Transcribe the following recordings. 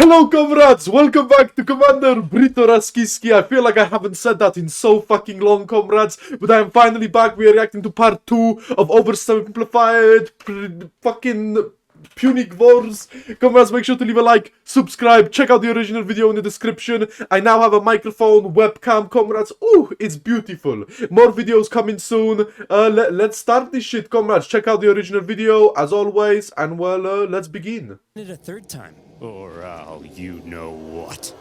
Hello comrades, welcome back to Commander Brito-Ruskie-Ski. I feel like I haven't said that in so fucking long, comrades, but I am finally back. We are reacting to part 2 of Oversimplified fucking Punic Wars. Comrades, make sure to leave a like, subscribe, check out the original video in the description. I now have a microphone, webcam, comrades. Ooh, it's beautiful. More videos coming soon. Let's start this shit, comrades. Check out the original video, as always, and well, let's begin. It a third time, or I'll you know what.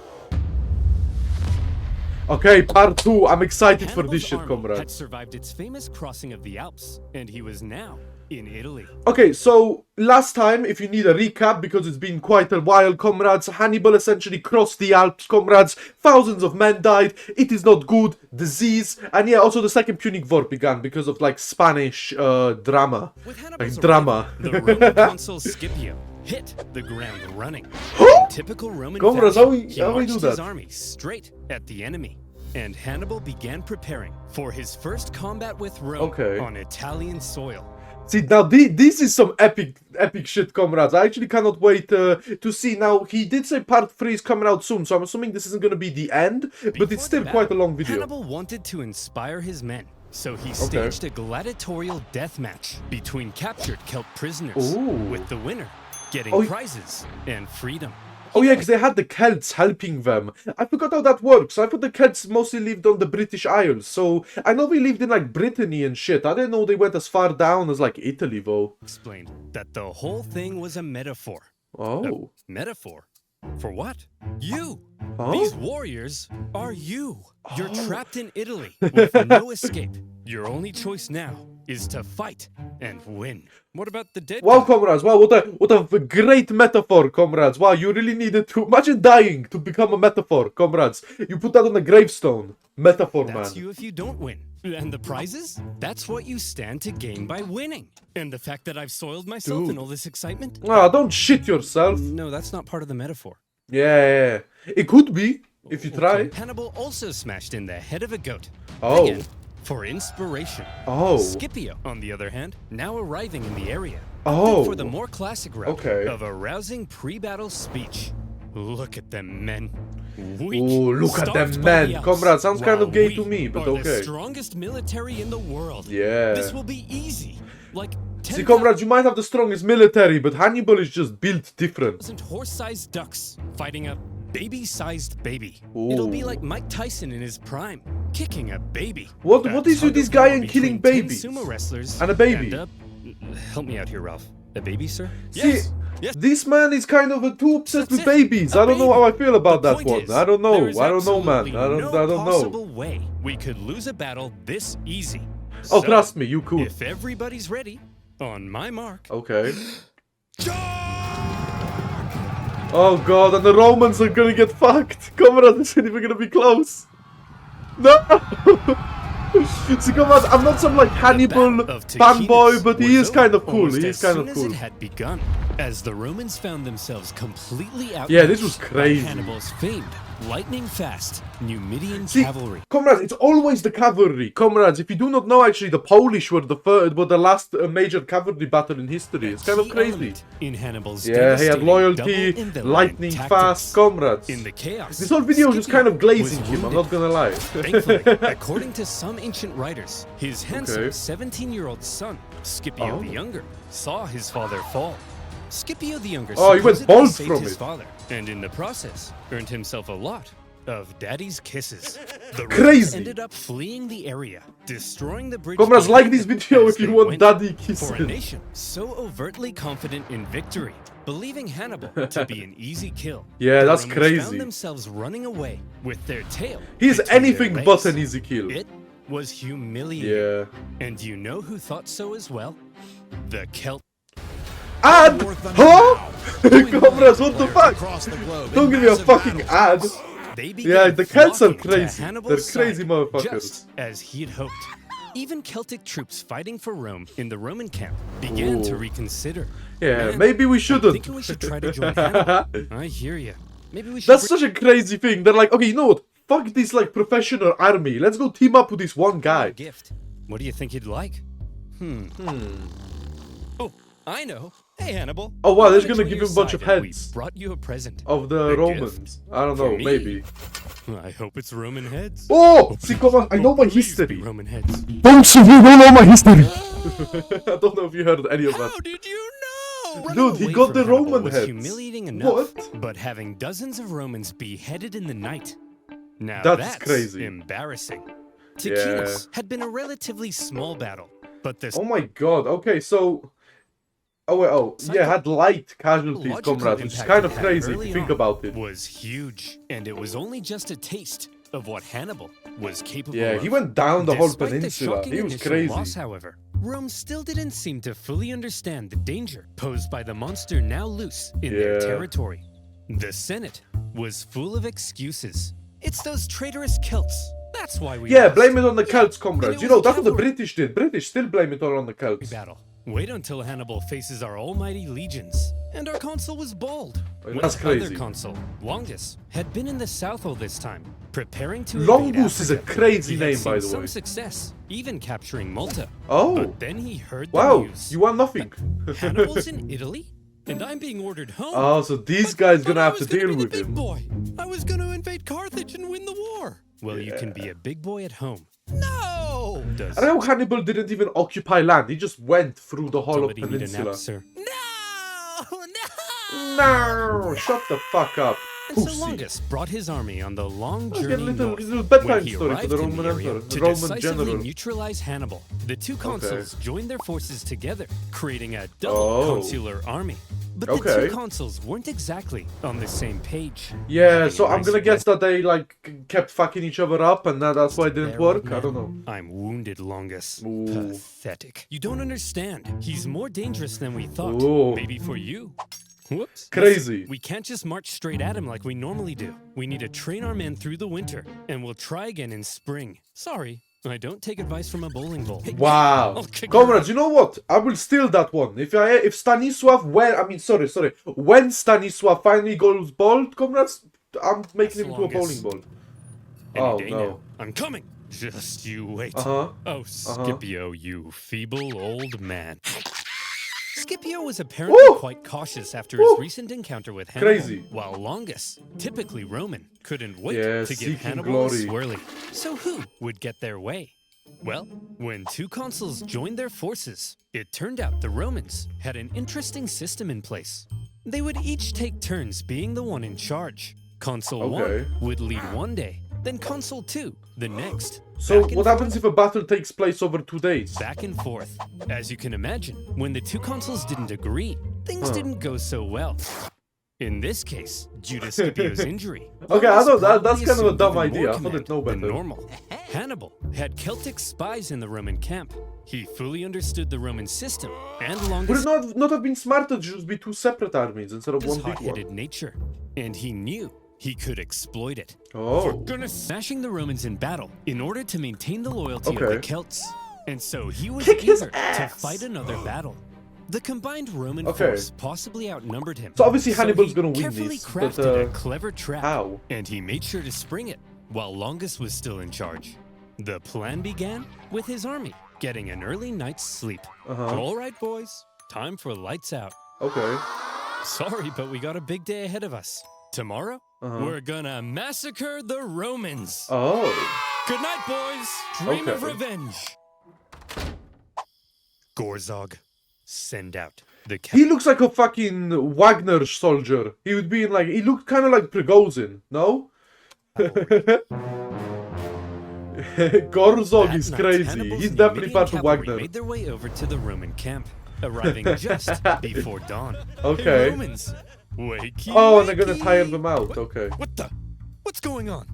Okay, part 2. I'm excited for this Hannibal's shit, army comrades. had survived its famous crossing of the Alps, and he was now in Italy. Okay, so last time, if you need a recap, because it's been quite a while, comrades, Hannibal essentially crossed the Alps, comrades. Thousands of men died. It is not good. Disease. And yeah, also the second Punic War began because of like Spanish drama. With Like Hannibal's drama. arrival, the Roman consul Scipio hit the ground running. In typical Roman Comrades, fashion, how he we do marched that? his army straight at the enemy. And Hannibal began preparing for his first combat with Rome on Italian soil. See, now this is some epic shit, comrades. I actually cannot wait to see. Now, he did say part 3 is coming out soon, so I'm assuming this isn't going to be the end, but it's still quite a long video. Hannibal wanted to inspire his men, so he staged a gladiatorial death match between captured Celt prisoners, with the winner getting prizes and freedom. Oh yeah, because they had the Celts helping them. I forgot how that works. I thought the Celts mostly lived on the British Isles. So I know they lived in like Brittany and shit. I didn't know they went as far down as like Italy though. Explained that the whole thing was a metaphor. Oh. A metaphor? For what? You! Huh? These warriors are you! You're trapped in Italy with no escape. Your only choice now is to fight and win. What about the dead? Wow, comrades! Wow, what a great metaphor, comrades! Wow, you really needed to imagine dying to become a metaphor, comrades. You put that on a gravestone. Metaphor, man. That's you if you don't win. And the prizes? That's what you stand to gain by winning. And the fact that I've soiled myself in all this excitement? Ah, don't shit yourself. No, that's not part of the metaphor. Yeah. It could be if you try. Hannibal also smashed in the head of a goat. Oh. Again, for inspiration. Oh. Scipio, on the other hand, now arriving in the area. Oh. For the more classic route of a rousing pre-battle speech. Look at them, men. Weak, Ooh, look at them men. Comrade, sounds kind of gay to me, but okay. The strongest military in the world. Yeah. This will be easy. Like 10,000 See, comrades, you might have the strongest military, but Hannibal is just built different. horse-sized ducks fighting a baby-sized baby. It'll be like Mike Tyson in his prime, kicking a baby. What is with this guy and killing babies? Sumo wrestlers and a baby. Help me out here, Ralph. A baby, sir? See, this man is kind of too obsessed with babies. I don't know how I feel about that one. I don't know. I don't know, man. I don't know. Way we could lose a battle this easy. Oh, So, trust me, you could. If everybody's ready, on my mark. Okay. Oh god, and the Romans are gonna get fucked. Comrade, this isn't even gonna be close. No! See, comrade, I'm not some like Hannibal fanboy, but he is kind of cool. He is kind of cool. It had begun, as the Romans found themselves completely outmatched. Yeah, this was crazy. By Hannibal's famed, lightning-fast Numidian See, cavalry. comrades, it's always the cavalry. Comrades, if you do not know, actually, the Polish were the last major cavalry battle in history. It's kind of crazy. In Hannibal's he had loyalty, lightning fast, comrades. In the chaos, This whole video is just kind of glazing him, I'm not gonna lie. Thankfully, according to some ancient writers, his handsome 17-year-old son, Scipio the Younger, saw his father fall. Scipio the Younger he went supposedly bald saved from his it. father, and in the process, earned himself a lot of daddy's kisses. The Crazy. Romans ended up fleeing the area, destroying the bridge. Comrades, like this video as if you they want went. daddy For a kisses. nation so overtly confident in victory, believing Hannibal to be an easy kill. Yeah, the that's Romans crazy. Found themselves running away with their tail. He's between anything their but legs. an easy kill. It was humiliating. Yeah. And you know who thought so as well? The Celt. Ad? Huh? Comrades, what the fuck? Don't give me a fucking ad. They Yeah, began the Celts are flocking to crazy. Hannibal's They're crazy side, motherfuckers. Just as he'd hoped. Even Celtic troops fighting for Rome in the Roman camp began to reconsider. Yeah, Man, maybe we I'm shouldn't. thinking we should try to join Hannibal. I hear you. Maybe we should. That's such a crazy thing. They're like, okay, you know what? Fuck this like professional army. Let's go team up with this one guy. gift. What do you think he'd like? Oh, I know. Hey, Hannibal. Oh wow, they're Wanted gonna you give on him a bunch your of side, and heads We brought you a present. of the A Romans. gift? I don't For know, me? maybe. I hope it's Roman heads. Oh! See, come on, I know my Please be history. Roman heads. Don't you don't know my history? I don't know if you heard any of that. How did you know? Dude, Running he away got from the Hannibal Roman was heads. humiliating enough, What? but having dozens of Romans beheaded in the night. Now That's crazy. embarrassing. Yeah. Ticinus had been a relatively small battle, but this Oh my god, okay, so... Oh wait, oh, yeah, had light casualties, psychological comrades, which is impact kind it of had crazy if early you think on about it. was huge, and it was only just a taste of what Hannibal was capable Yeah, of. he went down the whole Despite the peninsula. shocking He was initial crazy. loss, however, Rome still didn't seem to fully understand the danger posed by the monster now loose in their Yeah. territory. The Senate was full of excuses. It's those traitorous Celts. That's why we Yeah, lost. blame it on the Celts, comrades. it You was know, that's what the cavalry. British did. British still blame it all on the Celts. Battle. Wait until Hannibal faces our almighty legions. And our consul was bold. Well, When that's our crazy. other consul, Longus, had been in the south all this time, preparing to Longus invade is a Africa. crazy He had name, seen by the some way. success, even capturing Malta. Oh, But then he heard the wow, news. you want nothing. Hannibal's in Italy, and I'm being ordered home. Oh, so these guys gonna I have to was gonna deal be the with big him. boy. I was gonna invade Carthage and win the war. Well, you can be a big boy at home. No! Does I know Hannibal didn't even occupy land. He just went through the whole of somebody need a peninsula. nap, sir? No! No! No, shut the fuck up. And so Pussy. Longus brought his army on the long Let's get journey a little north. bedtime When he story for arrived the in Roman the area Emperor, to Roman decisively general. neutralize Hannibal, the two consuls joined their forces together, creating a double Oh. consular army. But the Okay. two consuls weren't exactly on the same page. Yeah, Having so I'm embraced gonna guess West- that they like kept fucking each other up, and that's why it didn't There, work. old I don't man. know. I'm wounded, Longus. Ooh. Pathetic. You don't understand. He's more dangerous than we thought. Ooh. Maybe for you. Whoops. Crazy. Listen, we can't just march straight at him like we normally do. We need to train our men through the winter, and we'll try again in spring. Sorry, I don't take advice from a bowling ball. Wow, I'll kick comrades, you know what? I will steal that one. If Stanisław, when Stanisław finally goes bald, comrades, I'm making him into a bowling ball. Any Oh day no. now. I'm coming. Just you wait. Uh-huh. Oh, Scipio, you feeble old man. Scipio was apparently Woo! quite cautious after Woo! his recent encounter with Hannibal, Crazy. while Longus, typically Roman, couldn't wait Yeah, to seeking give Hannibal a glory. swirly. So who would get their way? Well, when two consuls joined their forces, it turned out the Romans had an interesting system in place. They would each take turns being the one in charge. Consul Okay. 1 would lead one day, then Consul 2 the next. So Back and what happens forth, if a battle takes place over 2 days? back and forth? As you can imagine, when the two consuls didn't agree, things Huh. didn't go so well. In this case, due to Scipio's injury. Okay, I Longus know that's probably kind of a assumed dumb even more idea. I thought command I'd know than better. normal. Hannibal had Celtic spies in the Roman camp. He fully understood the Roman system and Would Longus' it not have been smarter to just be 2 separate armies instead of one big one? hot-headed nature, and he knew he could exploit it. Oh, Goodness, smashing the Romans in battle in order to maintain the loyalty of the Okay. Celts. And so he was Kick his eager to ass. fight another battle. The combined Roman Okay. force possibly outnumbered him. So obviously Hannibal's he gonna win carefully this, but, crafted a clever trap, how? and he made sure to spring it while Longus was still in charge. The plan began with his army getting an early night's sleep. Uh-huh. All right, boys, time for lights out. Okay. Sorry, but we got a big day ahead of us. Tomorrow, Uh-huh. we're gonna massacre the Romans. Oh. Good night, boys. Dream of Okay. revenge. Gorzog, send out the He looks like a fucking Wagner soldier. He would be in like, he looked kind of like Prigozhin, no? Gorzog That is night, crazy. Hannibal's He's definitely Numidian part of cavalry Wagner. made their way over to the Roman camp, arriving just before dawn. Okay. Hey, Romans, wakey, Oh, and they're gonna wakey. tire them out. Okay. What the? What's going on?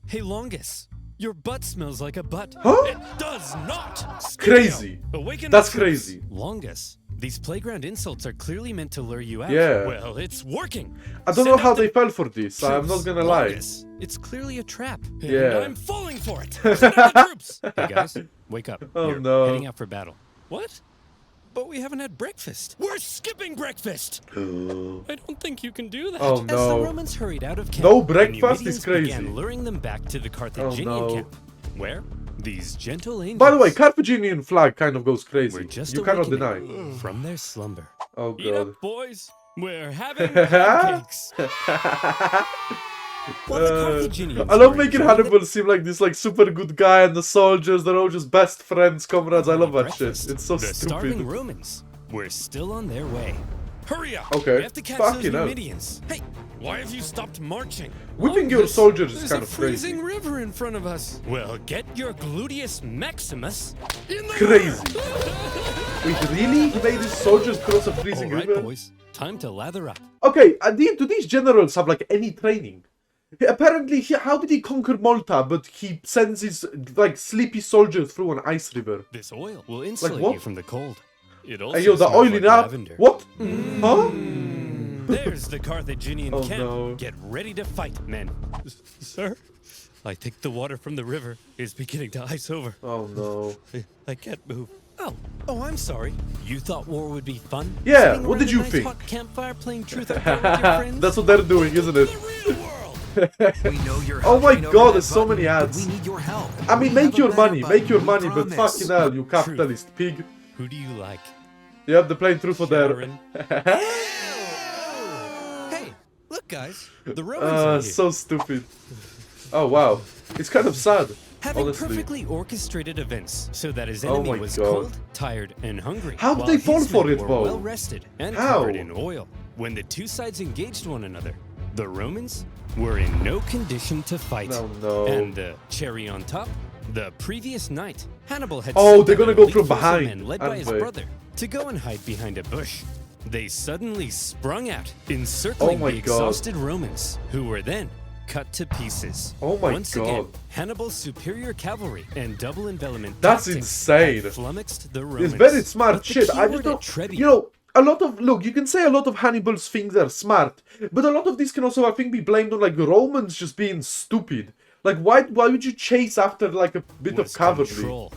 Hey, Longus, your butt smells like a butt. Huh? It does not. Crazy. Awaken That's the troops. crazy. Longus, these playground insults are clearly meant to lure you out. Yeah. Well, it's working. I don't know Send how out the they fell for this. I'm not troops. gonna lie. Longus, it's clearly a trap. And Yeah. I'm falling for it. Send out the troops. Hey guys, wake up. Oh, You're no. heading out for battle. What? But we haven't had breakfast. We're skipping breakfast. I don't think you can do that. Oh, As no. the Romans hurried out of camp, No the breakfast is Numidians crazy. began luring them back to the Carthaginian no. camp, where these gentle angels By the way, Carthaginian flag kind of goes were crazy. just You cannot deny. awakening from their slumber. Oh Eat god. up, boys. We're having pancakes. While the Carthaginians I love were making enjoying Hannibal seem like this like super good guy, and the soldiers, they're all just best friends, comrades. I love that breakfast, shit. It's so the starving stupid. Romans were still on their way. Hurry up! Okay. We have to catch Fucking those hell. Numidians. Hey, why have you stopped marching? Whipping your Longus, soldiers is there's kind a of crazy. freezing river in front of us. Well, get your gluteus maximus in the Crazy. river. Wait, really? He made his soldiers cross a freezing All right, river? boys. Time to lather up. Okay, do these generals have like any training? Apparently, how did he conquer Malta, but he sends his like sleepy soldiers through an ice river? This oil will insulate what? you from the cold. It also Hey, yo, the smells oil like in up. lavender. What? Huh? There's the Carthaginian Oh, camp. no. Get ready to fight, men. Sir, I think the water from the river is beginning to ice over. Oh no. I can't move. Oh, I'm sorry. You thought war would be fun? Yeah, Sitting what did around a you nice think? hot campfire playing truth or dare with your friends? That's what they're doing, isn't it? The real world. We know you're Oh my hovering over god, that there's so button, many but ads. We need your help. I mean, We make have a your better money, button, we but promise. fucking hell, you capitalist pig. Who do you like? Yep, they're playing truth or dare. Sharon? Hey, look, guys. The Romans are here. So stupid. Oh wow, it's kind of sad. Having honestly. perfectly orchestrated events so that his Oh enemy my was God. cold, tired, and hungry. How did while they fall his for men it, were Bo? well rested and How? covered in oil. When the two sides engaged one another, the Romans were in no condition to fight. No, no. And the cherry on top, the previous night, Hannibal had Oh, sent they're out gonna a go elite from force of behind, men led by aren't his they? brother to go and hide behind a bush. They suddenly sprung out, encircling Oh my the God. exhausted Romans, who were then cut to pieces. Oh my Once God. again, Hannibal's superior cavalry and double envelopment That's tactics insane. had flummoxed the Romans. It's very smart But the shit. key I word just don't. at Trebia- You know, a lot of look. You can say a lot of Hannibal's things are smart, but a lot of these can also, I think, be blamed on like Romans just being stupid. Like, why would you chase after like a bit of was cavalry? control.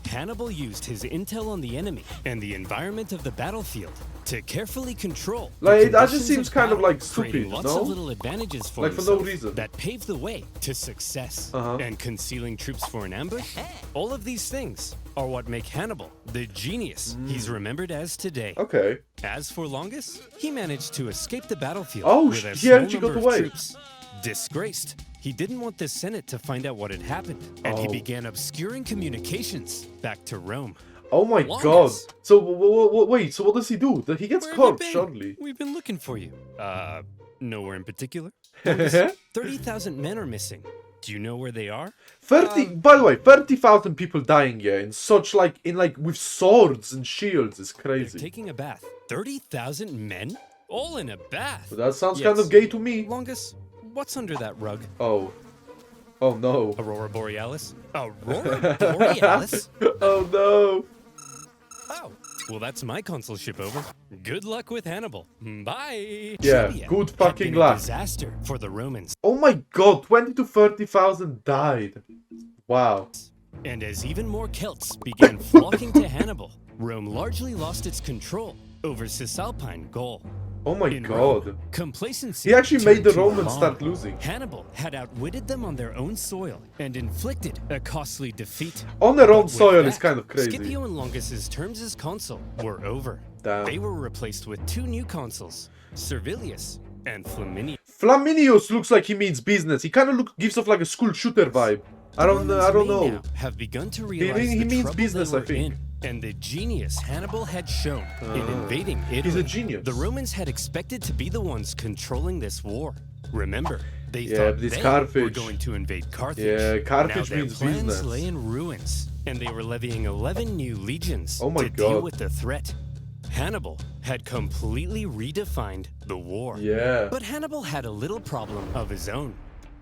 Hannibal used his intel on the enemy and the environment of the battlefield to carefully control. the Like, that just conditions seems of kind of, battle, like, stupid, creating lots no? of little advantages for Like, for no himself reason. that paved the way to success. Uh-huh. And concealing troops for an ambush. All of these things are what make Hannibal the genius he's remembered as today. Okay. As for Longus, he managed to escape the battlefield Oh, with a he small actually number got of away. troops. Disgraced, he didn't want the Senate to find out what had happened, and he Oh. began obscuring communications back to Rome. Oh my Longus. god. So wait. So what does he do? He gets Where have caught, you been? surely. We've been looking for you. Nowhere in particular. Longus, 30,000 men are missing. Do you know where they are? 30. By the way, 30,000 people dying here in such like with swords and shields is They're crazy. taking a bath. 30,000 men? All in a bath. But that sounds Yes. kind of gay to me. Longus, what's under that rug? Oh. Oh no. Aurora Borealis? Aurora Borealis? Oh no. Oh, well, that's my consulship over. Good luck with Hannibal. Bye. Yeah, Trebia good had fucking been a luck. disaster for the Romans. Oh my god, 20 to 30,000 died. Wow. And as even more Celts began flocking to Hannibal, Rome largely lost its control over Cisalpine Gaul. Oh my In god. Rome, complacency He actually made turned the to Romans alarm. start losing. Hannibal had outwitted them on their own soil and inflicted a costly defeat. On their own With soil is that, kind of crazy. Scipio and Longus's terms as consul were over. Damn. They were replaced with two new consuls, Servilius and Flaminius. Flaminius looks like he means business. He kind of gives off like a school shooter vibe. I don't Romans may know. now have begun to realize he the means trouble business, they I were think. in, and the genius Hannibal had shown in invading Italy. He's a genius. The Romans had expected to be the ones controlling this war. Remember, they Yeah, thought but it's they were Carthage. going to invade Carthage. Yeah, Carthage now their means plans business. lay in ruins, and they were levying 11 new legions Oh my to deal God. with the threat. Hannibal had completely redefined the war. Yeah. But Hannibal had a little problem of his own.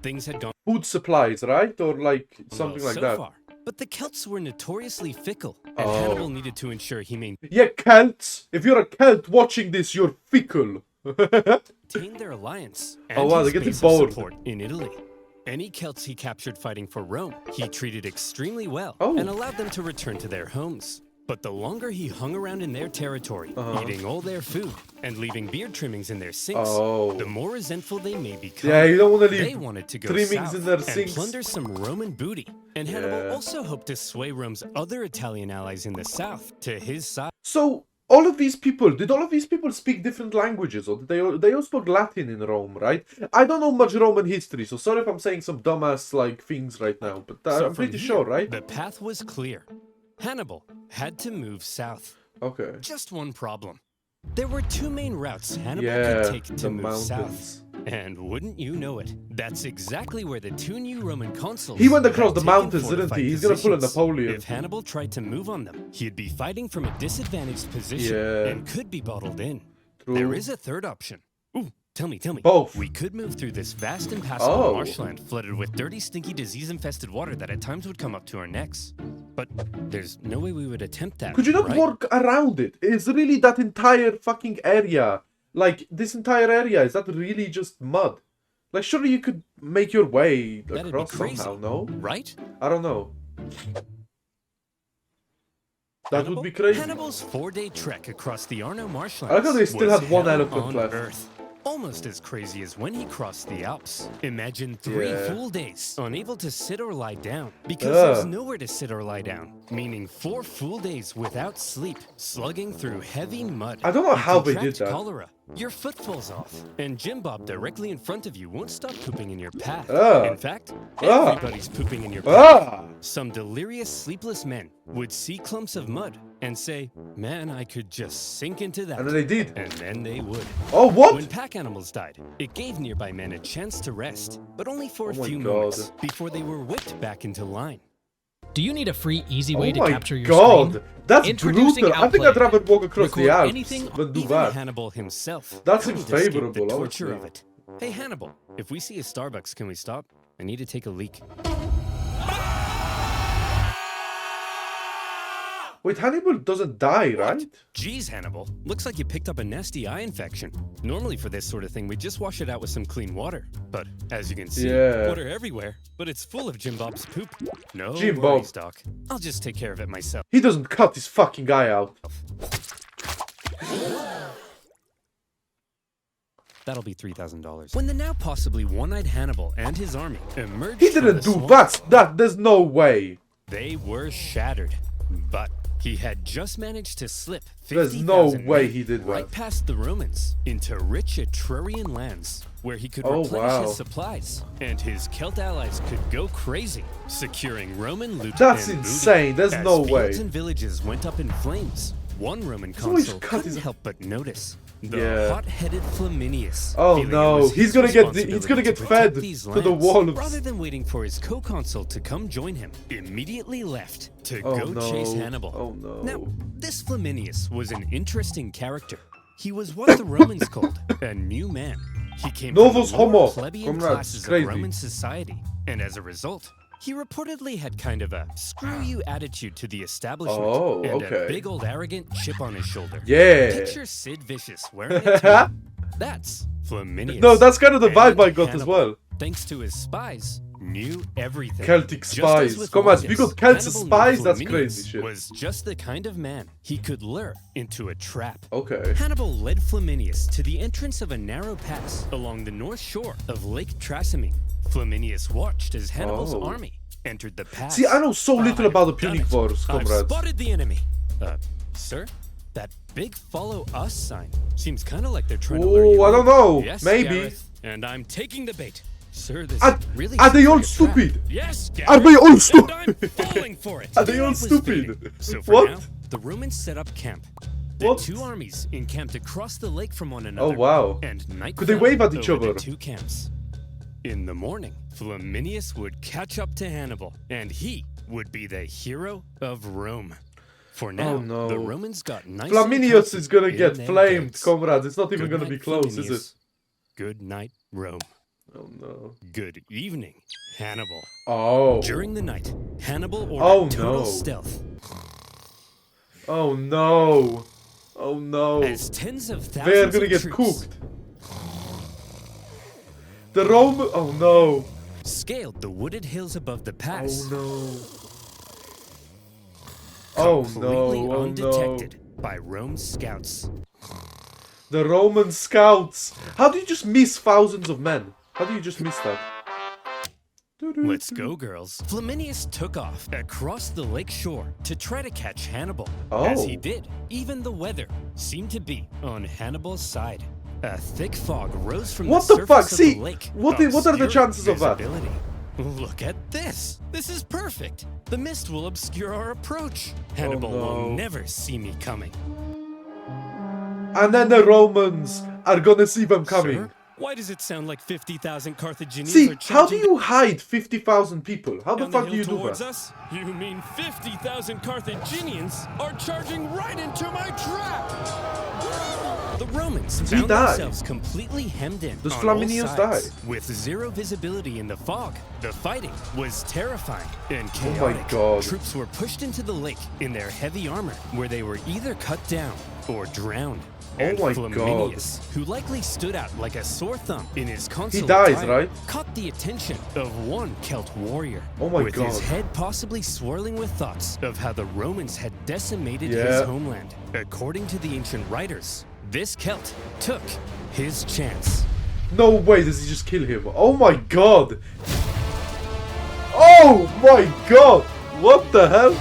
Things had gone Food supplies, right? Or like something well like so that. far. But the Celts were notoriously fickle, and Oh. Hannibal needed to ensure he Yeah, Celts. If you're a Celt watching this, you're fickle. maintained their alliance and Oh, wow, his they're getting base of bored. support in Italy. Any Celts he captured fighting for Rome, he treated extremely well Oh. and allowed them to return to their homes. But the longer he hung around in their territory, eating all their food and leaving beard trimmings in their sinks, Oh. the more resentful they may become. Yeah, you don't want to They leave wanted to go trimmings south in their and sinks. plunder some Roman booty. And Hannibal Yeah. also hoped to sway Rome's other Italian allies in the south to his side. So, all of these people, did all of these people speak different languages, or did they all spoke Latin in Rome, right? I don't know much Roman history, so sorry if I'm saying some dumbass like things right now, but So I'm pretty from sure, here, right? The path was clear. Hannibal had to move south. Okay. Just one problem. There were two main routes Hannibal Yeah, could take to the move south. mountains. And wouldn't you know it, that's exactly where the two new Roman consuls He went across had the taken mountains, didn't fortified he? He's gonna pull a positions. Napoleon. If Hannibal tried to move on them, he'd be fighting from a disadvantaged position Yeah. and could be bottled in. True. There is a third option. Ooh, tell me. Both. We could move through this vast impassable Oh. marshland flooded with dirty, stinky, disease-infested water that at times would come up to our necks. But there's no way we would attempt that. Could you not right? work around it? It's really that entire fucking area. Like, this entire area, is that really just mud? Like, surely you could make your way That'd be across crazy, somehow, no? right? I don't know. That would be crazy. Hannibal's 4-day trek across the Arno marshlands I like how they still was had one hell elephant on left. Earth. Almost as crazy as when he crossed the Alps. Imagine 3 Yeah. full days unable to sit or lie down because Ugh. there's nowhere to sit or lie down. Meaning 4 full days without sleep, slugging through heavy mud. I don't know You how they contract did that. Cholera. Your foot falls off, and Jim Bob directly in front of you won't stop pooping in your path. Ah. In fact, Ah. everybody's pooping in your path. Ah! Some delirious, sleepless men would see clumps of mud and say, "Man, I could just sink into that." And then they did. And then they would. Oh, what? When pack animals died, it gave nearby men a chance to rest, but only for a Oh my few God. moments before they were whipped back into line. Do you need a free, easy way Oh to my capture your god! screen? That's Introducing brutal! I think Outplay. I'd rather walk across the Record Alps anything, than do Even that. Hannibal himself That couldn't seems escape favourable, the torture honestly. of it. Hey Hannibal, if we see a Starbucks, can we stop? I need to take a leak. Wait, Hannibal doesn't die, right? Geez, Hannibal, looks like you picked up a nasty eye infection. Normally for this sort of thing, we just wash it out with some clean water. But as you can see, Yeah. water everywhere, but it's full of Jim Bob's poop. No Jim Bob. worries, Doc. I'll just take care of it myself. He doesn't cut his fucking eye out. That'll be $3,000. When the now possibly one-eyed Hannibal and his army emerged He from didn't the do swamp, that! There's no way! they were shattered. But he had just managed to slip There's no 50,000 way men he did right that. past the Romans into rich Etrurian lands where he could Oh, replenish wow. his supplies and his Celt allies could go crazy, securing Roman loot That's and booty. insane, there's As no fields way. and villages went up in flames. One Roman always consul cut couldn't his- help but notice the Yeah. hot-headed Flaminius. Oh, feeling it no, was he's his gonna get responsibility to fed protect these to the lands, wolves. rather than waiting for his co-consul to come join him. Immediately left to Oh, go no. chase Hannibal. Oh, no. Now, this Flaminius was an interesting character. He was what the Romans called a new man. He came Novus from the lower homo. plebeian Comrades, classes crazy. of Roman society, and as a result, he reportedly had kind of a screw-you attitude to the establishment Oh, and okay. a big old arrogant chip on his shoulder. Yeah. Picture Sid Vicious wearing a tunic. That's Flaminius. No, that's kind of the And vibe I got as Hannibal, well. thanks to his spies, knew everything. Celtic Just spies. as with Come on, if you Longus, got Celtic Hannibal knew spies, that's Flaminius crazy shit. was just the kind of man he could lure into a trap. Okay. Hannibal led Flaminius to the entrance of a narrow pass along the north shore of Lake Trasimene. Flaminius watched as Hannibal's Oh. army entered the pass. See, I know so little about the Damn Punic it. Wars, I've comrades. spotted the enemy. Sir? That big follow us sign seems kind of like they're trying to lure you Oh, I in. don't know. Yes, Maybe. Gareth, and I'm taking the bait. Sir, this Are- really are they seems all like a trap. stupid? Yes, Gareth. Are they all And stupid? I'm falling for it. Are they all Night was stupid? fading. So for What? now, the Romans set up camp. The What? two armies encamped across the lake from one another. Oh, wow. And night Could they fell wave at each over the other? two camps. In the morning, Flaminius would catch up to Hannibal, and he would be the hero of Rome. For now, Oh, no. the Romans got nice. Flaminius is gonna in get their flamed, beds. comrades. It's not even Good gonna be night, close, is it? Flaminius. Good night, Rome. Oh no. Good evening, Hannibal. Oh. During the night, Hannibal ordered Oh, total no. stealth. Oh no. Oh no. As tens of thousands They are gonna of get troops cooked. The Roman. Oh no. scaled the wooded hills above the pass. Oh no. Oh completely no. Oh no. undetected by Rome's scouts. The Roman scouts. How do you just miss thousands of men? How do you just miss that? Let's go, girls. Flaminius took off across the lake shore to try to catch Hannibal. As he did, even the weather seemed to be on Hannibal's side. A thick fog rose from the surface of the lake. What are the chances of that? Look at this. This is perfect. The mist will obscure our approach. Hannibal will never see me coming. And then the Romans are gonna see them coming. Sir? Why does it sound like 50,000 Carthaginians See, are how do charging you hide 50,000 people? How the down fuck the do you hill do towards that? us? You mean 50,000 Carthaginians are charging right into my trap? The Romans found themselves completely hemmed in Does on all Flaminius sides. die? With zero visibility in the fog, the fighting was terrifying and chaotic. Oh my god. Troops were pushed into the lake in their heavy armor, where they were either cut down or drowned. And Oh my Flaminius, who likely stood out like a sore thumb in his consular He dies, attire, right? caught the attention of one Celt warrior. Oh my with god. his head possibly swirling with thoughts of how the Romans had decimated his homeland. According to the ancient writers, this Celt took his chance. No way does he just kill him. Oh my god. Oh my god. What the hell?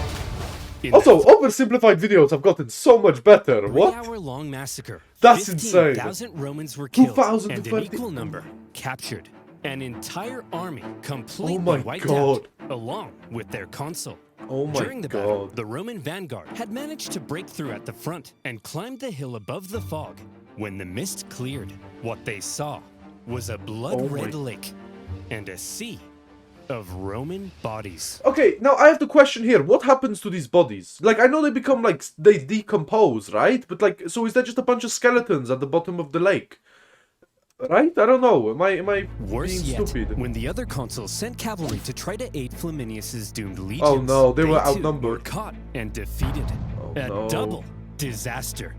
Also, oversimplified videos have gotten so much better. What? 3-hour-long massacre. That's insane. 15,000 Romans were killed, 2,000 and to an 20 equal number captured. An entire army completely Oh my wiped god. out, along with their consul. Oh my During the battle, god. the Roman vanguard had managed to break through at the front and climbed the hill above the fog. When the mist cleared, what they saw was a blood-red lake and a sea of Roman bodies. Okay, now I have the question here. What happens to these bodies? Like, I know they become, like, they decompose, right? But, like, so is that just a bunch of skeletons at the bottom of the lake? Right? I don't know. Am I Worse being yet, stupid? when the other consuls sent cavalry to try to aid Flaminius's doomed legions, Oh no, they were too outnumbered. were caught and defeated. Oh, A no. double disaster.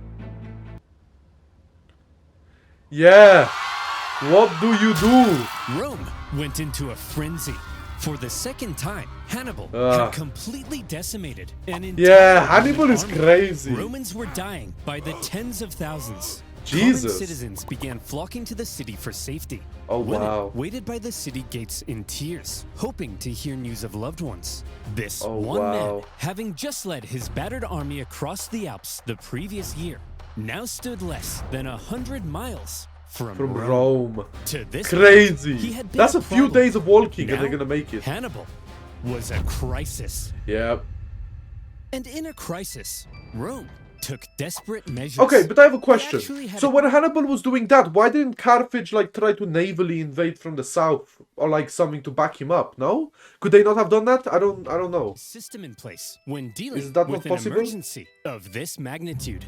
Yeah. What do you do? Rome went into a frenzy. For the second time, Hannibal had completely decimated an entire Yeah, Hannibal Roman is army. crazy. Romans were dying by the tens of thousands. Jesus. Common citizens began flocking to the city for safety. Oh, Women wow. waited by the city gates in tears, hoping to hear news of loved ones. This Oh, one man, wow. having just led his battered army across the Alps the previous year, now stood less than 100 miles from Rome. To this Crazy. point, he had been That's a few problem. days of walking and Now, they're gonna make it. Hannibal was a crisis. Yeah. And in a crisis, Rome took desperate measures. Okay, but I have a They question. actually had So a- when Hannibal was doing that, why didn't Carthage like try to navally invade from the south or like something to back him up? No? Could they not have done that? I don't know. system in place when dealing Is that not with an possible? emergency of this magnitude.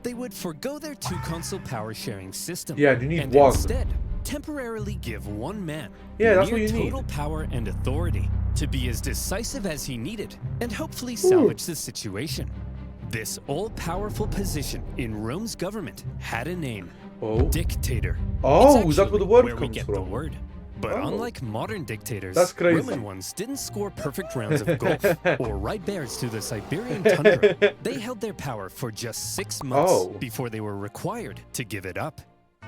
They would forgo their two consul power sharing system. Yeah, you need and one. instead temporarily give one man Yeah, that's near what you need. total power and authority to be as decisive as he needed and hopefully salvage the situation. This all-powerful position in Rome's government had a name. Oh. Dictator. Oh, It's is that where the actually word where we comes get from? the word. But Oh. unlike modern dictators, That's crazy. Roman ones didn't score perfect rounds of golf or ride bears through the Siberian tundra. They held their power for just 6 months Oh. before they were required to give it up.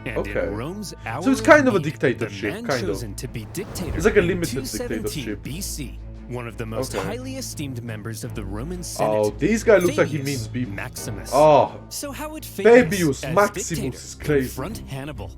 And Okay. in Rome's hour So it's kind of a need, dictatorship, the man kind of. chosen to be dictator It's like a in limited 217 dictatorship. BC, one of the most Okay. highly esteemed members of the Roman Senate. Oh, this guy looks like he Fabius means beef. Maximus. Oh, So how would Fabius as Maximus dictator is crazy. confront Hannibal?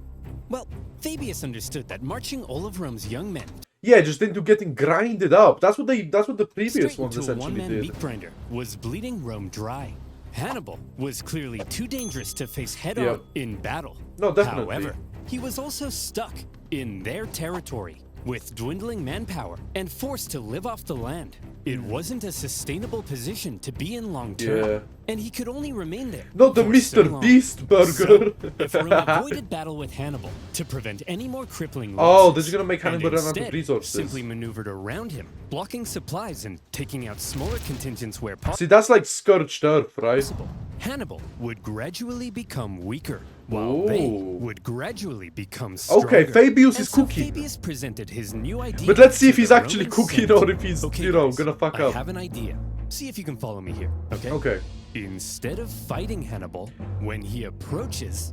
Well, Fabius understood that marching all of Rome's young men yeah, just into getting grinded up. That's what the previous straight ones into a essentially one-man did. meat grinder was bleeding Rome dry. Hannibal was clearly too dangerous to face head-on Yep. in battle. No, definitely. However, he was also stuck in their territory with dwindling manpower and forced to live off the land. It wasn't a sustainable position to be in long term, Yeah. and he could only remain there. Not the for Mr. so long. Beast burger. So, if Rome avoided battle with Hannibal to prevent any more crippling Oh, losses, this is gonna make and Hannibal run out of instead resources. simply maneuvered around him, blocking supplies and taking out smaller contingents where See, that's like scorched earth, right? possible, Hannibal would gradually become weaker, while they Ooh. would gradually become stronger. Okay, Fabius And is so cooking. Fabius presented his new idea. But let's see if to he's the actually Roman cooking Senate. or if he's, Okay, you know, guys, gonna fuck I up. have an idea. See if you can follow me here, okay? Okay. Instead of fighting Hannibal, when he approaches,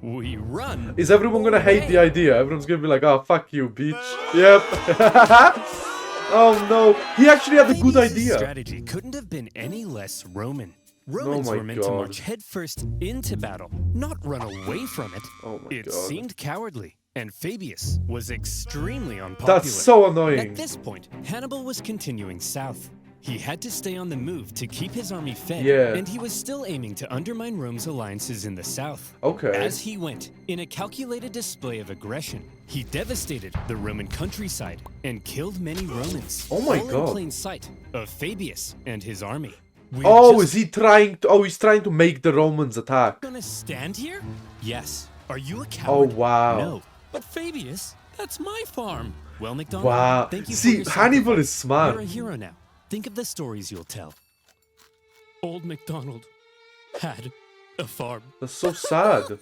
we run. Is everyone gonna hate the away. idea? Everyone's gonna be like, oh, fuck you, bitch. Yep. Oh no, he actually had a good Fabius's idea. strategy couldn't have been any less Roman. Romans my were meant to God. march headfirst into battle, not run away from it. Oh my It God. seemed cowardly, and Fabius was extremely unpopular. That's so At annoying. this point, Hannibal was continuing south. He had to stay on the move to keep his army fed, Yeah. and he was still aiming to undermine Rome's alliances in the south. Okay. As he went, in a calculated display of aggression, he devastated the Roman countryside and killed many Romans. Oh my all God. in plain sight of Fabius and his army. We're Oh, just is he trying to... Oh, he's trying to make the Romans attack. gonna stand here? Yes. Are you a Oh, coward? wow. No. But Fabius, that's my farm. Well, McDonald, Wow. thank you for See, your Hannibal sacrifice. is smart. You're a hero now. Think of the stories you'll tell. Old McDonald had a farm. That's so sad.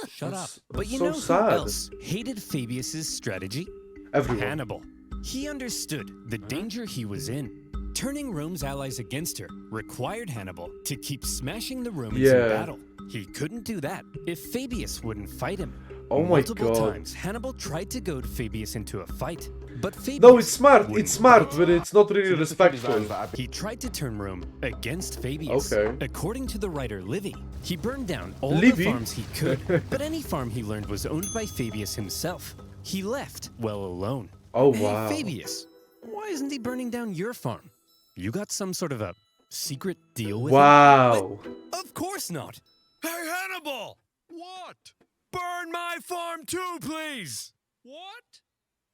Shut up. That's But you so know sad. who else hated Fabius's strategy? Everyone. Hannibal. He understood the danger he was in. Turning Rome's allies against her required Hannibal to keep smashing the Romans Yeah. in battle. He couldn't do that if Fabius wouldn't fight him. Oh my Multiple God. times, Hannibal tried to goad Fabius into a fight, but Fabius No, it's smart. wouldn't It's smart, fight. but it's not really respectful. He tried to turn Rome against Fabius. Okay. According to the writer Livy, he burned down all Livy? the farms he could, but any farm he learned was owned by Fabius himself. He left well alone. Oh, Hey, wow. Fabius, why isn't he burning down your farm? You got some sort of a secret deal with Wow. him? Of course not. Hey, Hannibal! What? Burn my farm too, please! What?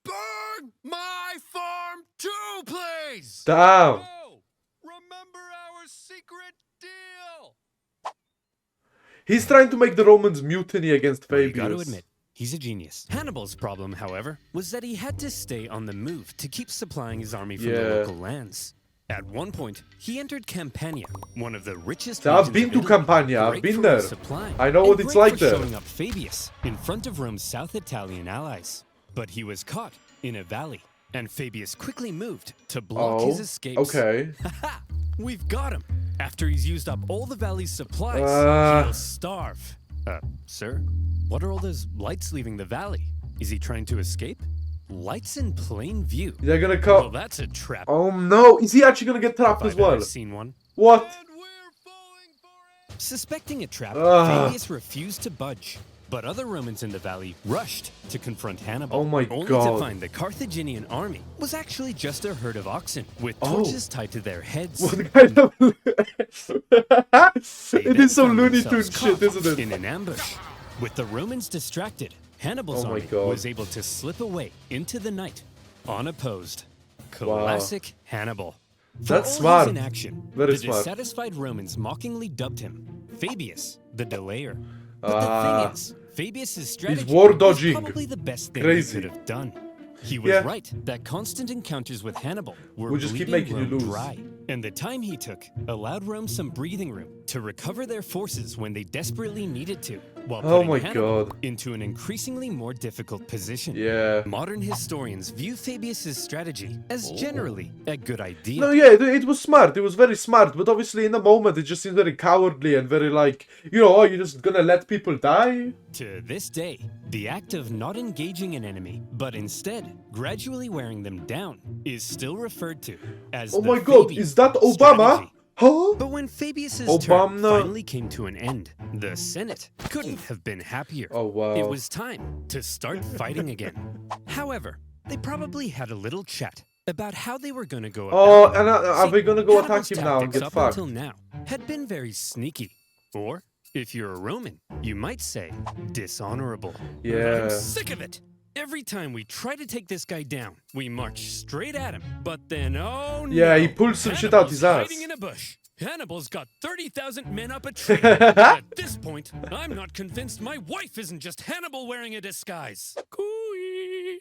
Burn my farm too, please! Damn. No! Remember our secret deal! He's trying to make the Romans mutiny against You Fabius. gotta admit, he's a genius. Hannibal's problem, however, was that he had to stay on the move to keep supplying his army from the Yeah. local lands. At one point, he entered Campania, one of the richest So I've regions been of to Italy, Campania, I've great been for there. his supply, I know and what it's great like for there. showing up Fabius in front of Rome's South Italian allies. But he was caught in a valley, and Fabius quickly moved to block Oh, his escapes. okay. Haha! We've got him! After he's used up all the valley's supplies, he'll starve. Sir? What are all those lights leaving the valley? Is he trying to escape? Lights in plain view. They're gonna Well, come. that's a trap. Oh no, is he actually gonna get trapped Have as I ever well? seen one? What? Suspecting a trap, Ugh. Fabius refused to budge. But other Romans in the valley rushed to confront Hannibal. Oh my only God. to find the Carthaginian army was actually just a herd of oxen with Oh. torches tied to their heads. What kind of... They It then is some found Looney themselves Tunes shit, caught isn't it? in an ambush. With the Romans distracted, Hannibal's Oh my army God. was able to slip away into the night, unopposed. Classic Hannibal. For That's all smart. His inaction, Very the smart. dissatisfied Romans mockingly dubbed him Fabius, the Delayer. But Ah. the thing is, Fabius's strategy war was dodging. probably the best thing Crazy. he could have done. He was Yeah. right that constant encounters with Hannibal were We'll just keep bleeding making you Rome lose. dry, and the time he took allowed Rome some breathing room to recover their forces when they desperately needed to, while Oh putting my Hannibal God. into an increasingly more difficult position. Yeah. Modern historians view Fabius's strategy as generally a good idea. No, yeah, it was smart. It was very smart. But obviously, in the moment, it just seemed very cowardly and very like, you know, oh, you're just gonna let people die? To this day, the act of not engaging an enemy, but instead gradually wearing them down, is still referred to as Oh the my God, Fabian is that Obama? strategy. Huh? But when Fabius's Obama. term finally came to an end, the Senate couldn't have been happier. Oh, wow. It was time to start fighting again. However, they probably had a little chat about how they were going to go Oh, about it. and are See, we gonna go Hannibal's attack him now and tactics get up fucked? until now had been very sneaky. Or, if you're a Roman, you might say dishonorable. Yeah. I'm sick of it. Every time we try to take this guy down, we march straight at him. But then, oh no! Yeah, he pulls some shit out his ass. Hiding in a bush. Hannibal's got 30,000 men up a tree. At this point, I'm not convinced my wife isn't just Hannibal wearing a disguise. Cooey.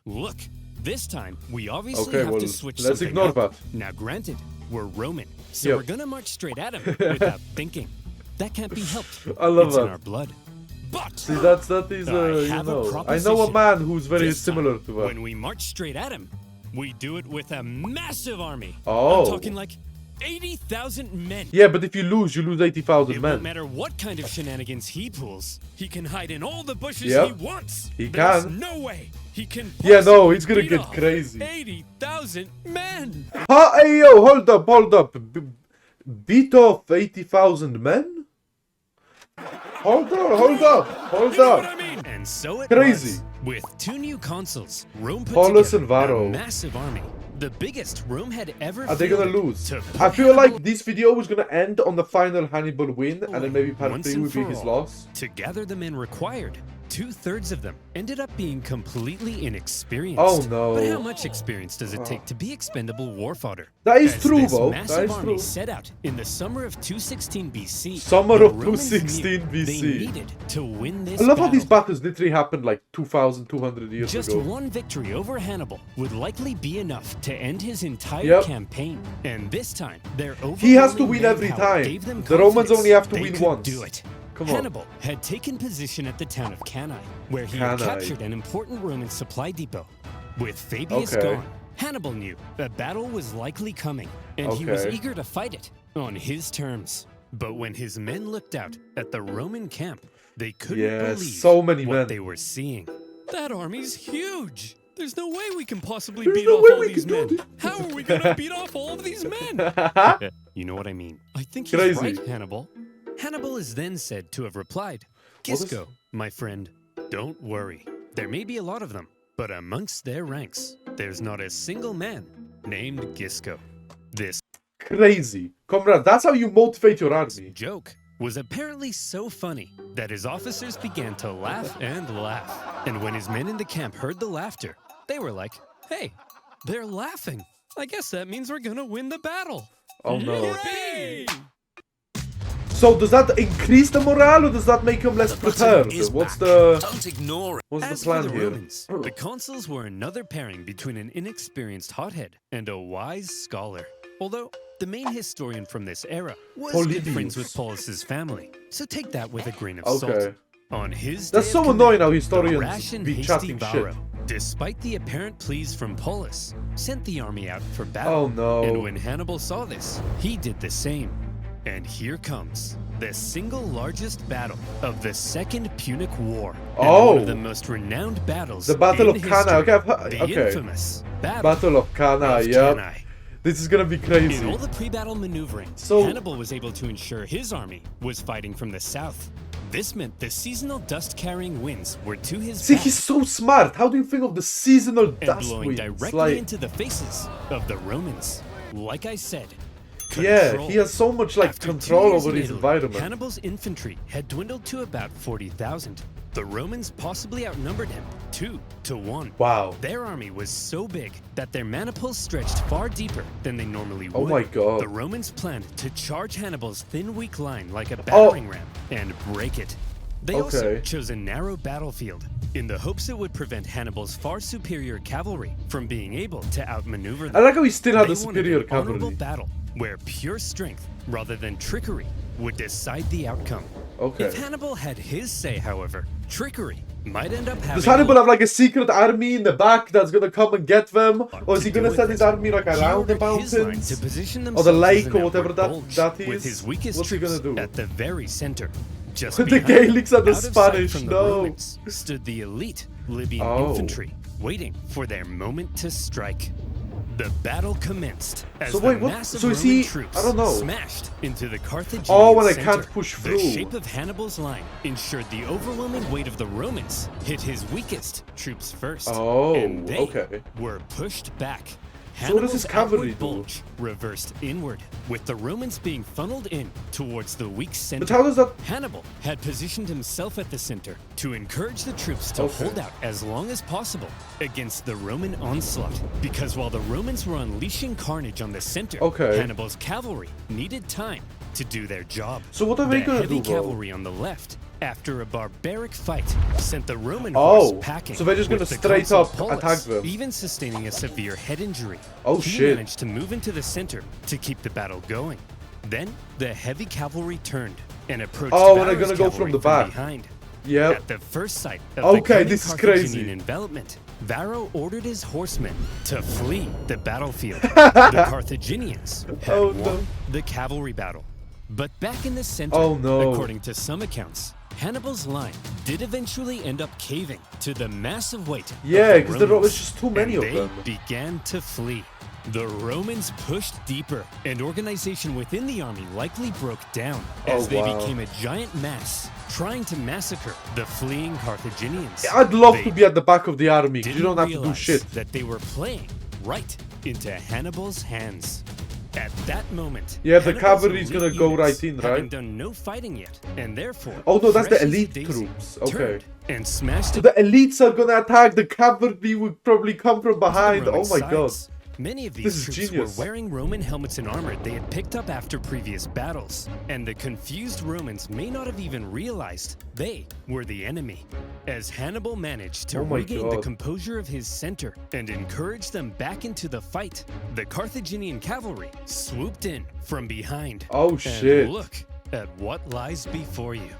Look, this time we obviously Okay, have well, to switch let's something ignore up. that. Now, granted, we're Roman, so Yep. we're gonna march straight at him without thinking. That can't be helped. I love it's in that. our blood. But See, that is, I you have a know, I know a proposition. man who's very this time, similar to her. when we march straight at him, we do it with a massive army. Oh. I'm talking like 80,000 men. Yeah, but if you lose 80,000 It men. won't matter what kind of shenanigans he pulls. He can hide in all the bushes Yep. he wants. He There's can. no way he can. Yeah, no, possibly he's gonna beat get off crazy. 80,000 men. Hey, yo, hold up. Beat off 80,000 men? Hold up. You know what I mean? And so it Crazy. was. With 2 new consuls, Rome put Paulus together and Varro. a massive army. The biggest Rome had ever Are they gonna fielded lose? to I feel like Hannibal this video was gonna end on the final Hannibal win, and then maybe part once 3 and would be for his all. loss. To gather the men required, 2/3 of them ended up being completely inexperienced. Oh, no. But how much experience does it take to be expendable war fodder? That is As true, this though. massive That is army true. set out in the summer of 216 BC. Summer the of Romans 216 knew BC. They needed to win this I love how these battle. battles literally happened like 2,200 years Just ago. one victory over Hannibal would likely be enough to end his entire Yep. campaign. And this time, their He has to overwhelming win every manpower time. gave them The Romans confidence only have to they win could once. Do it. Come on. Hannibal had taken position at the town of Cannae, where he had Cannae. captured an important Roman supply depot. With Fabius Okay. gone, Hannibal knew a battle was likely coming, and he was Okay. eager to fight it on his terms. But when his men looked out at the Roman camp, they couldn't Yeah, believe so many what men. they were seeing. That army's huge. There's no way we can possibly There's beat no off way all we these can do men. this. How are we gonna beat off all of these men? You know what I mean. I think he's Crazy. right, Hannibal. Hannibal is then said to have replied, What is- Gisco, my friend, don't worry. There may be a lot of them, but amongst their ranks, there's not a single man named Gisco. This Crazy. Comrade, that's how you motivate your army. joke was apparently so funny that his officers began to laugh and laugh. And when his men in the camp heard the laughter, they were like, hey, they're laughing. I guess that means we're gonna win the battle. Oh no. Hooray! So does that increase the morale or does that make them less prepared? What's the As plan for the here? Romans, the consuls were another pairing between an inexperienced hothead and a wise scholar. Although the main historian from this era was good Polybius. friends with Paulus's family, so take that with a grain of Okay. salt. On his That's day so of annoying command, how the historians rash and be hasty chatting shit. Varro, despite the apparent pleas from Paulus, sent the army out for battle. Oh no. And when Hannibal saw this, he did the same. And here comes the single largest battle of the Second Punic War. And Oh. one of the most renowned battles The Battle in of Cannae. history. Okay, I've heard- The okay. infamous Battle of Cannae, of yep. Cannae. This is gonna be In crazy. all the pre-battle maneuvering, So- Hannibal was able to ensure his army was fighting from the south. This meant the seasonal dust-carrying winds were to his See, back he's so smart. How do you think of the seasonal and dust blowing winds? directly Like, into the faces of the Romans. Like I said, yeah, control. he has so much like After 2 control years over in his Italy, environment. Hannibal's infantry had dwindled to about 40,000. The Romans possibly outnumbered him 2-1. Wow. Their army was so big that their maniples stretched far deeper than they normally would. Oh my God. The Romans planned to charge Hannibal's thin, weak line like a battering ram and break it. They also Okay. chose a narrow battlefield in the hopes it would prevent Hannibal's far superior cavalry from being able to outmaneuver them. I like how he still had They the wanted superior an honorable cavalry. battle where pure strength rather than trickery would decide the outcome. Okay. If Hannibal had his say, however, trickery might end up having Does Hannibal have like a secret army in the back that's gonna come and get them? Or is he to do gonna with send it. his army like He around the ordered his line mountains? to position Or the themselves lake as or an whatever outward that bulge, with is? his weakest What's he troops gonna do? at the very center. Just The behind, Gaelics and the out of sight Spanish, from the no. Romans, stood the elite Libyan Oh. infantry, waiting for their moment to strike. The battle commenced as So the wait, what- massive so is Roman he- troops I don't know. smashed into the Carthaginian Oh, when I center. can't push through. The shape of Hannibal's line ensured the overwhelming weight of the Romans hit his weakest troops first. Oh, and they okay. were pushed back. So what does his Hannibal's cavalry outward do? bulge reversed inward, with the Romans being funneled in towards the weak center. But how does that... Hannibal had positioned himself at the center to encourage the troops to Okay. hold out as long as possible against the Roman onslaught. Because while the Romans were unleashing carnage on the center, Okay. Hannibal's cavalry needed time to do their job. So what are they the gonna heavy do, bro? cavalry on the left, after a barbaric fight, sent the Roman Oh, horse packing. so they're just gonna with the straight consul up Paulus attack them. even sustaining a severe head injury. Oh, he shit. managed to move into the center to keep the battle going. Then the heavy cavalry turned and approached Oh, and they're Varro's gonna go cavalry from the back. behind. Yep. At the first sight of Okay, the coming this is Carthaginian crazy. envelopment, Varro ordered his horsemen to flee the battlefield. The Carthaginians had won the cavalry battle. But back in the center, according to some accounts, Hannibal's line did eventually end up caving to the massive weight of because the there was Romans, just too many and of them. they began to flee. The Romans pushed deeper, and organization within the army likely broke down as they became a giant mass, trying to massacre the fleeing Carthaginians. I'd love to be at the back of the army, because you Didn't don't have to do realize shit. that they were playing right into Hannibal's hands. At that moment, Yeah, the Hannibal's cavalry's elite gonna go units right in, right? having done no fighting yet, and therefore, Oh no, that's the fresh as a elite daisy, troops. Okay. turned and smashed So the elites are gonna attack, the cavalry would probably come from to the behind. Roman Oh my god. sides. Many of This these is troops genius. were wearing Roman helmets and armor they had picked up after previous battles, and the confused Romans may not have even realized they were the enemy. As Hannibal managed to Oh my regain the God. composure of his center and encourage them back into the fight, the Carthaginian cavalry swooped in from behind. Oh And shit. look at what lies before you.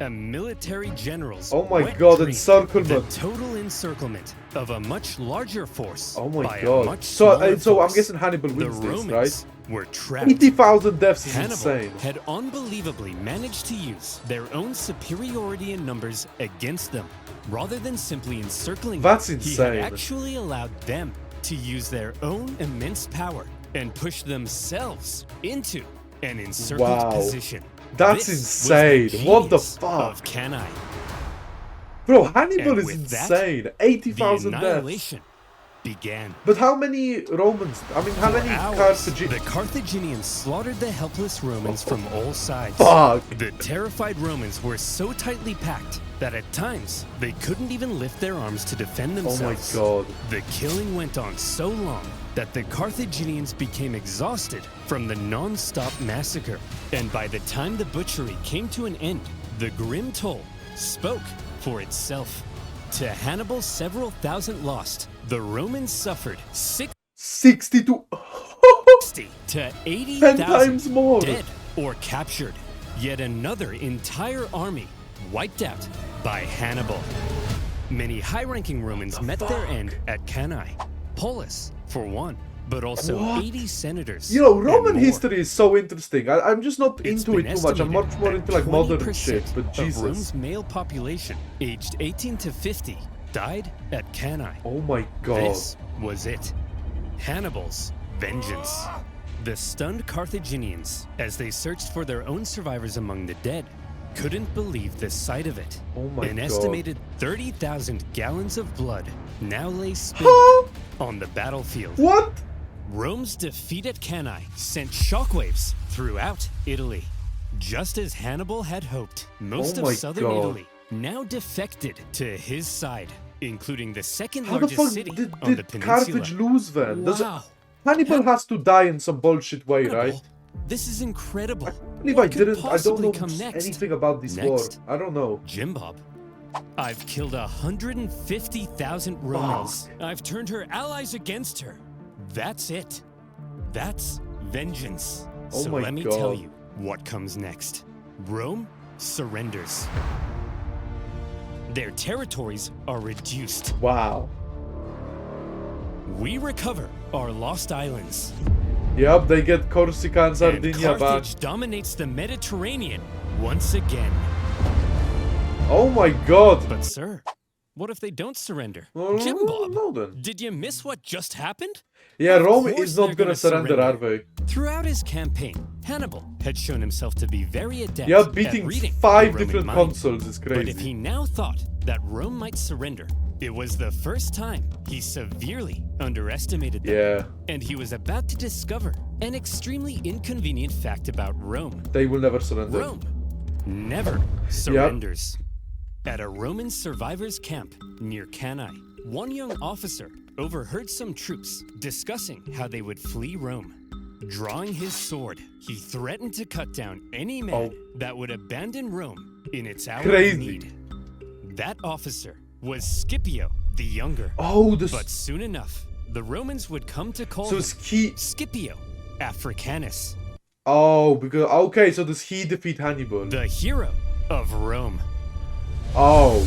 A military general's Oh my wet god, dream. encirclement. The total encirclement of a much larger force. Oh my by a god. much So, smaller so I'm force. guessing Hannibal The wins this, Romans right? were trapped. 80,000 deaths is Hannibal insane. had unbelievably managed to use their own superiority in numbers against them. Rather than simply encircling That's them, insane. he had actually allowed them to use their own immense power and push themselves into an encircled Wow. position. That's This was the insane. What the genius fuck? of Cannae. Bro, Hannibal And is with that, insane. The 80,000 deaths. annihilation began. But how many Romans? I mean, how For many hours, Carthaginians? the Carthaginians slaughtered the helpless Romans from all sides. Fuck. The terrified Romans were so tightly packed that at times they couldn't even lift their arms to defend Oh my themselves. god. The killing went on so long that the Carthaginians became exhausted from the non-stop massacre. And by the time the butchery came to an end, the grim toll spoke for itself. To Hannibal's several thousand lost, the Romans suffered 62. 60 to 10 80,000 times more. dead or captured. Yet another entire army wiped out by Hannibal. Many high-ranking Romans met their end at Cannae. Polis, for one, but also What? 80 senators. You know, and Roman more. history is so interesting. I'm just not It's into been it too much. I'm estimated much more that into like modern 20% shit. But of Jesus. Rome's male population, aged 18 to 50, died at Cannae. Oh my god. This was it. Hannibal's vengeance. The stunned Carthaginians, as they searched for their own survivors among the dead, couldn't believe the sight of it. Oh my An god. estimated 30,000 gallons of blood now lay spilled Huh? on the battlefield. What? Rome's defeat at Cannae sent shockwaves throughout Italy. Just as Hannibal had hoped, most Oh of my southern God. Italy now defected to his side, including the second How the largest fuck city did, on the did peninsula. Carthage lose then? Does Wow. Hannibal has to die in some bullshit way, right? Hannibal, this is incredible. I believe What I could didn't. I don't possibly know come next? anything about this war. Next? I don't know. Jim Bob. I've killed 150,000 Romans. I've turned her allies against her. That's it. That's vengeance. Oh So my let me God. tell you what comes next. Rome surrenders. Their territories are reduced. Wow. We recover our lost islands. Yep, they get Corsica and And Sardinia back. Carthage dominates the Mediterranean once again. Oh my god. But sir, what if they don't surrender? Well, Jim Bob, no then. did you miss what just happened? Yeah, Of Rome course is not they're gonna gonna surrender, are they? Throughout his campaign, Hannibal had shown himself to be very adept Yeah, at beating reading 5 the Roman different mind. consuls is But if crazy. he now thought that Rome might surrender, it was the first time he severely underestimated them. Yeah, And he was about to discover an extremely inconvenient fact about Rome. they will never surrender. Rome never surrenders. At a Roman survivors' camp near Cannae, one young officer overheard some troops discussing how they would flee Rome. Drawing his sword, he threatened to cut down any man that would abandon Rome in its hour Crazy. of need. That officer was Scipio the Younger. Oh, the But soon enough, the Romans would come to call so him is he? Scipio Africanus, Oh, because okay, so does he defeat Hannibal? the hero of Rome. Oh,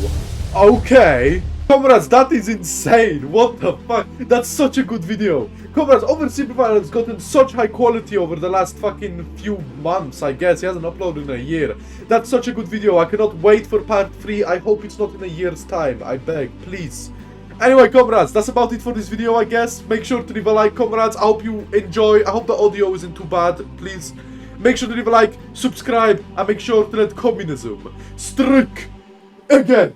okay. Comrades, that is insane. What the fuck? That's such a good video. Comrades, Oversimplified has gotten such high quality over the last fucking few months, I guess. He hasn't uploaded in a year. That's such a good video. I cannot wait for part 3. I hope it's not in a year's time. I beg, please. Anyway, comrades, that's about it for this video, I guess. Make sure to leave a like, comrades. I hope you enjoy. I hope the audio isn't too bad. Please, make sure to leave a like, subscribe, and make sure to let communism strike again.